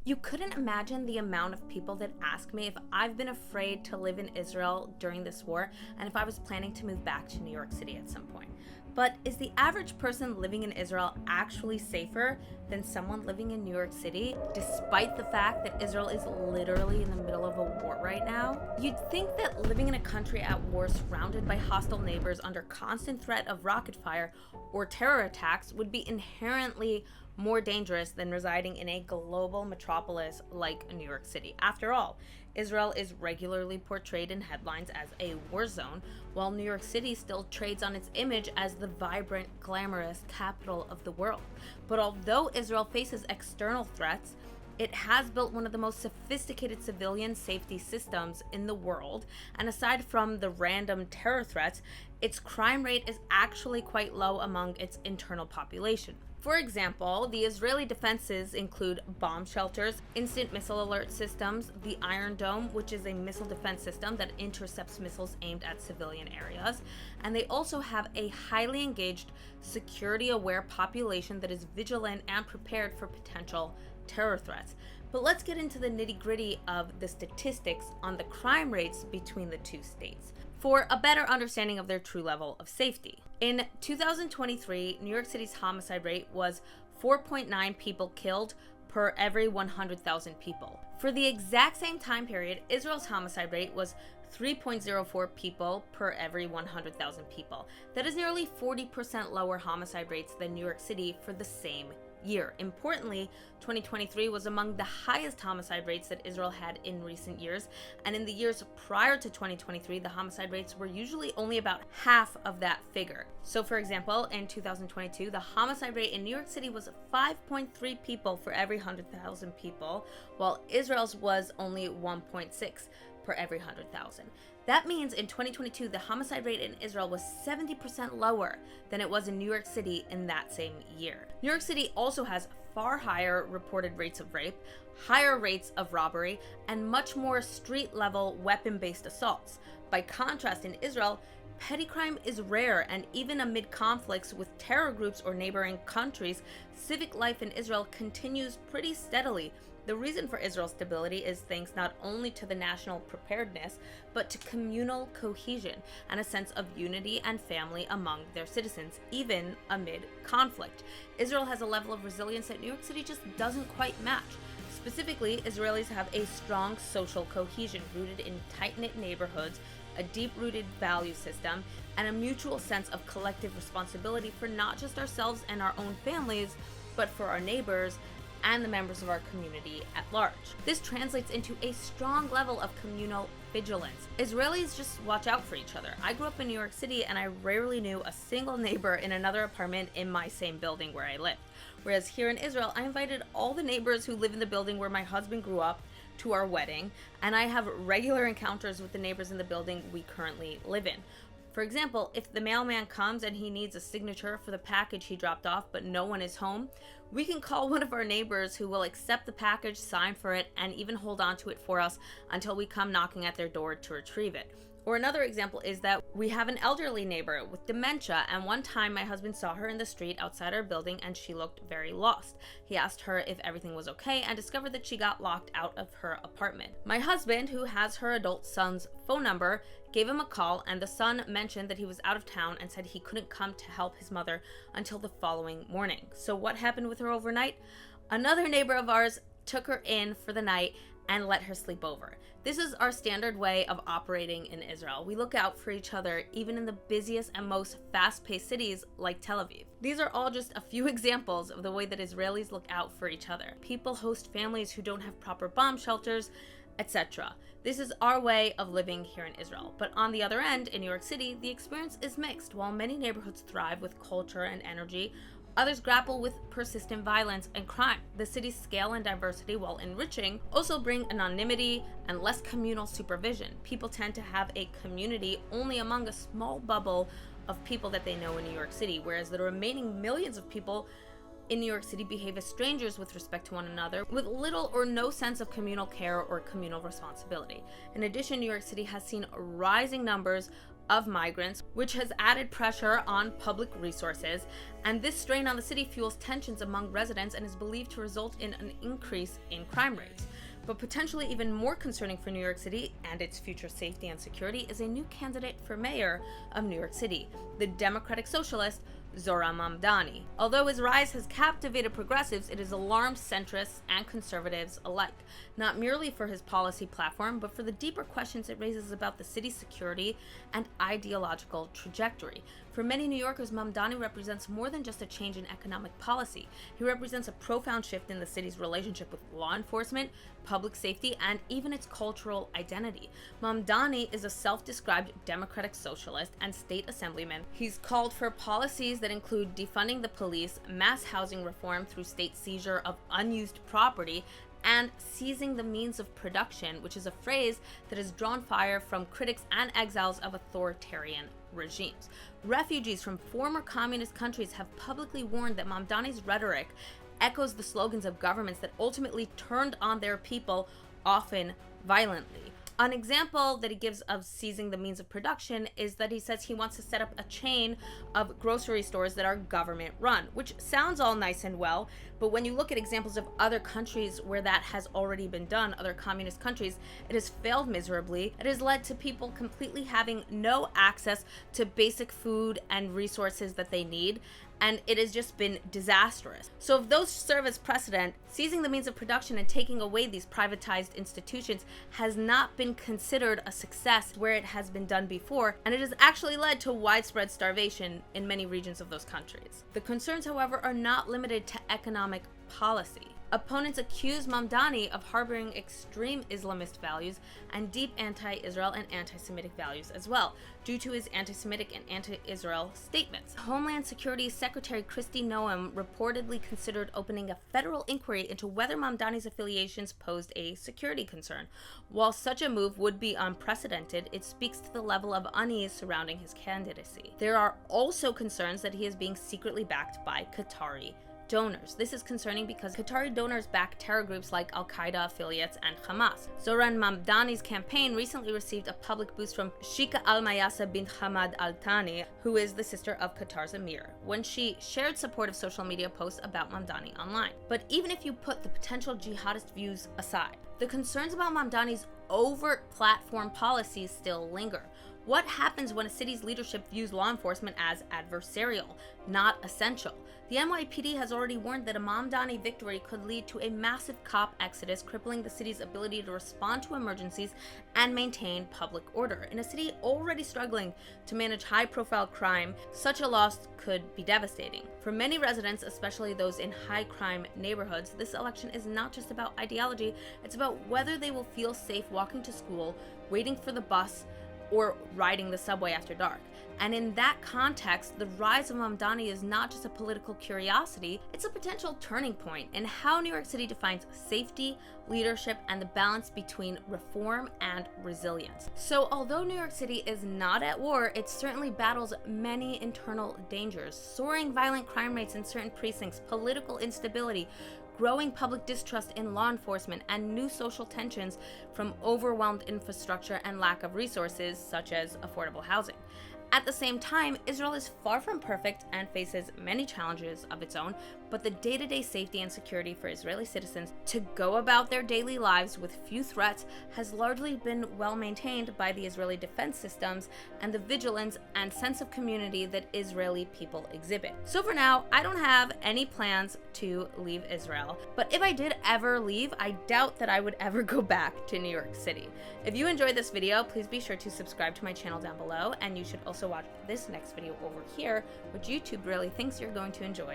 You couldn't imagine the amount of people that ask me if I've been afraid to live in Israel during this war and if I was planning to move back to New York City at some point. But is the average person living in Israel actually safer than someone living in New York City, despite the fact that Israel is literally in the middle of a war right now? You'd think that living in a country at war surrounded by hostile neighbors under constant threat of rocket fire or terror attacks would be inherently more dangerous than residing in a global metropolis like New York City. After all, Israel is regularly portrayed in headlines as a war zone, while New York City still trades on its image as the vibrant, glamorous capital of the world. But although Israel faces external threats, it has built one of the most sophisticated civilian safety systems in the world, and aside from the random terror threats, its crime rate is actually quite low among its internal population. For example, the Israeli defenses include bomb shelters, instant missile alert systems, the Iron Dome, which is a missile defense system that intercepts missiles aimed at civilian areas, and they also have a highly engaged, security-aware population that is vigilant and prepared for potential terror threats. But let's get into the nitty-gritty of the statistics on the crime rates between the two states for a better understanding of their true level of safety. In 2023, New York City's homicide rate was 4.9 people killed per every 100,000 people. For the exact same time period, Israel's homicide rate was 3.04 people per every 100,000 people. That is nearly 40% lower homicide rates than New York City for the same year. Importantly, 2023 was among the highest homicide rates that Israel had in recent years, and in the years prior to 2023, the homicide rates were usually only about half of that figure. So for example, in 2022, the homicide rate in New York City was 5.3 people for every 100,000 people, while Israel's was only 1.6 per every 100,000. That means in 2022, the homicide rate in Israel was 70% lower than it was in New York City in that same year. New York City also has far higher reported rates of rape, higher rates of robbery, and much more street-level weapon-based assaults. By contrast, in Israel, petty crime is rare, and even amid conflicts with terror groups or neighboring countries, civic life in Israel continues pretty steadily. The reason for Israel's stability is thanks not only to the national preparedness, but to communal cohesion and a sense of unity and family among their citizens, even amid conflict. Israel has a level of resilience that New York City just doesn't quite match. Specifically, Israelis have a strong social cohesion rooted in tight-knit neighborhoods, a deep-rooted value system, and a mutual sense of collective responsibility for not just ourselves and our own families, but for our neighbors and the members of our community at large. This translates into a strong level of communal vigilance. Israelis just watch out for each other. I grew up in New York City and I rarely knew a single neighbor in another apartment in my same building where I lived. Whereas here in Israel, I invited all the neighbors who live in the building where my husband grew up to our wedding, and I have regular encounters with the neighbors in the building we currently live in. For example, if the mailman comes and he needs a signature for the package he dropped off but no one is home, we can call one of our neighbors who will accept the package, sign for it, and even hold on to it for us until we come knocking at their door to retrieve it. Or another example is that we have an elderly neighbor with dementia, and one time my husband saw her in the street outside our building and she looked very lost. He asked her if everything was okay and discovered that she got locked out of her apartment. My husband, who has her adult son's phone number, gave him a call, and the son mentioned that he was out of town and said he couldn't come to help his mother until the following morning. So what happened with her overnight? Another neighbor of ours took her in for the night and let her sleep over. This is our standard way of operating in Israel. We look out for each other even in the busiest and most fast-paced cities like Tel Aviv. These are all just a few examples of the way that Israelis look out for each other. People host families who don't have proper bomb shelters, etc. This is our way of living here in Israel. But on the other end, in New York City, the experience is mixed. While many neighborhoods thrive with culture and energy, others grapple with persistent violence and crime. The city's scale and diversity, while enriching, also bring anonymity and less communal supervision. People tend to have a community only among a small bubble of people that they know in New York City, whereas the remaining millions of people in New York City behave as strangers with respect to one another, with little or no sense of communal care or communal responsibility. In addition, New York City has seen rising numbers of migrants, which has added pressure on public resources, and this strain on the city fuels tensions among residents and is believed to result in an increase in crime rates. But potentially even more concerning for New York City and its future safety and security is a new candidate for mayor of New York City, the Democratic Socialist Zohran Mamdani. Although his rise has captivated progressives, it has alarmed centrists and conservatives alike, not merely for his policy platform, but for the deeper questions it raises about the city's security and ideological trajectory. For many New Yorkers, Mamdani represents more than just a change in economic policy. He represents a profound shift in the city's relationship with law enforcement, public safety, and even its cultural identity. Mamdani is a self-described democratic socialist and state assemblyman. He's called for policies that include defunding the police, mass housing reform through state seizure of unused property, and seizing the means of production, which is a phrase that has drawn fire from critics and exiles of authoritarian regimes. Refugees from former communist countries have publicly warned that Mamdani's rhetoric echoes the slogans of governments that ultimately turned on their people, often violently. An example that he gives of seizing the means of production is that he says he wants to set up a chain of grocery stores that are government run, which sounds all nice and well, but when you look at examples of other countries where that has already been done, other communist countries, it has failed miserably. It has led to people completely having no access to basic food and resources that they need, and it has just been disastrous. So if those serve as precedent, seizing the means of production and taking away these privatized institutions has not been considered a success where it has been done before, and it has actually led to widespread starvation in many regions of those countries. The concerns, however, are not limited to economic policy. Opponents accuse Mamdani of harboring extreme Islamist values and deep anti-Israel and anti-Semitic values as well, due to his anti-Semitic and anti-Israel statements. Homeland Security Secretary Kristi Noem reportedly considered opening a federal inquiry into whether Mamdani's affiliations posed a security concern. While such a move would be unprecedented, it speaks to the level of unease surrounding his candidacy. There are also concerns that he is being secretly backed by Qatari donors. This is concerning because Qatari donors back terror groups like Al-Qaeda affiliates and Hamas. Zohran Mamdani's campaign recently received a public boost from Sheikha Al-Mayasa bint Hamad Al-Thani, who is the sister of Qatar's emir, when she shared supportive social media posts about Mamdani online. But even if you put the potential jihadist views aside, the concerns about Mamdani's overt platform policies still linger. What happens when a city's leadership views law enforcement as adversarial, not essential? The NYPD has already warned that a Mamdani victory could lead to a massive cop exodus, crippling the city's ability to respond to emergencies and maintain public order. In a city already struggling to manage high-profile crime, such a loss could be devastating. For many residents, especially those in high-crime neighborhoods, this election is not just about ideology, it's about whether they will feel safe walking to school, waiting for the bus, or riding the subway after dark. And in that context, the rise of Mamdani is not just a political curiosity, it's a potential turning point in how New York City defines safety, leadership, and the balance between reform and resilience. So although New York City is not at war, it certainly battles many internal dangers: soaring violent crime rates in certain precincts, political instability, growing public distrust in law enforcement, and new social tensions from overwhelmed infrastructure and lack of resources such as affordable housing. At the same time, Israel is far from perfect and faces many challenges of its own, but the day-to-day safety and security for Israeli citizens to go about their daily lives with few threats has largely been well maintained by the Israeli defense systems and the vigilance and sense of community that Israeli people exhibit. So for now, I don't have any plans to leave Israel, but if I did ever leave, I doubt that I would ever go back to New York City. If you enjoyed this video, please be sure to subscribe to my channel down below, and you should also watch this next video over here, which YouTube really thinks you're going to enjoy.